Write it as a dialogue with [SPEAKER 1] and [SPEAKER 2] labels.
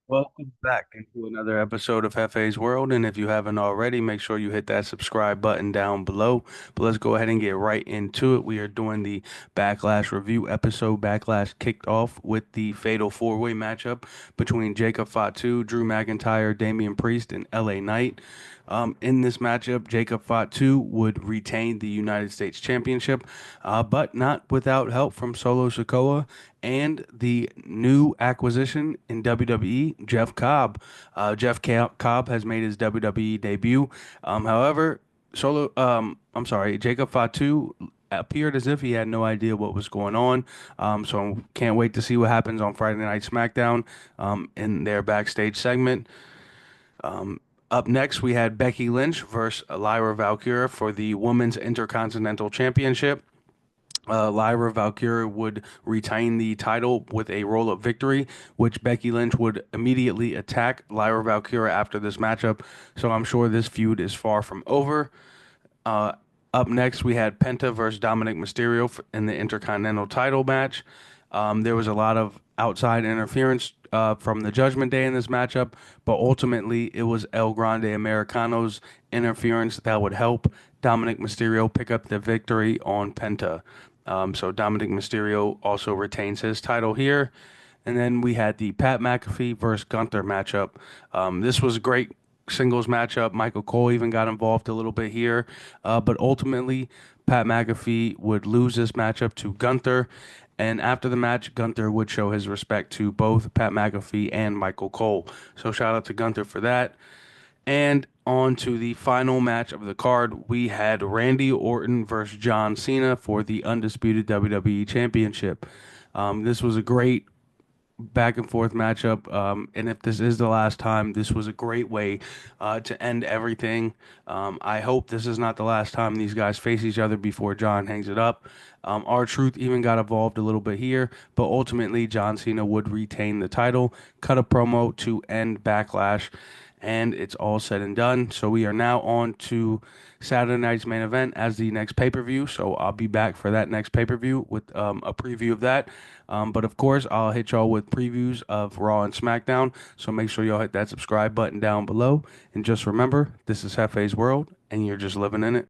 [SPEAKER 1] Welcome back into another episode of Hefe's World. And if you haven't already, make sure you hit that subscribe button down below. But let's go ahead and get right into it. We are doing the Backlash review episode. Backlash kicked off with the fatal four-way matchup between Jacob Fatu, Drew McIntyre, Damian Priest, and LA Knight. In this matchup, Jacob Fatu would retain the United States Championship, but not without help from Solo Sikoa and the new acquisition in WWE, Jeff Cobb. Cobb has made his WWE debut. However, Jacob Fatu appeared as if he had no idea what was going on. So can't wait to see what happens on Friday Night SmackDown in their backstage segment. Up next, we had Becky Lynch versus Lyra Valkyria for the Women's Intercontinental Championship. Lyra Valkyria would retain the title with a roll-up victory, which Becky Lynch would immediately attack Lyra Valkyria after this matchup. So I'm sure this feud is far from over. Uh, Up next, we had Penta versus Dominic Mysterio in the Intercontinental title match. There was a lot of outside interference from the Judgment Day in this matchup, but ultimately it was El Grande Americano's interference that would help Dominic Mysterio pick up the victory on Penta. So Dominic Mysterio also retains his title here. And then we had the Pat McAfee versus Gunther matchup. This was a great singles matchup. Michael Cole even got involved a little bit here. But ultimately, Pat McAfee would lose this matchup to Gunther. And after the match, Gunther would show his respect to both Pat McAfee and Michael Cole. So shout out to Gunther for that. And on to the final match of the card, we had Randy Orton versus John Cena for the undisputed WWE Championship. This was a great back and forth matchup. And if this is the last time, this was a great way to end everything. I hope this is not the last time these guys face each other before John hangs it up. R-Truth even got involved a little bit here, but ultimately John Cena would retain the title, cut a promo to end Backlash, and it's all said and done. So we are now on to Saturday night's main event as the next pay-per-view. So I'll be back for that next pay-per-view with a preview of that. But of course, I'll hit y'all with previews of Raw and SmackDown. So make sure y'all hit that subscribe button down below. And just remember, this is Hefe's World, and you're just living in it.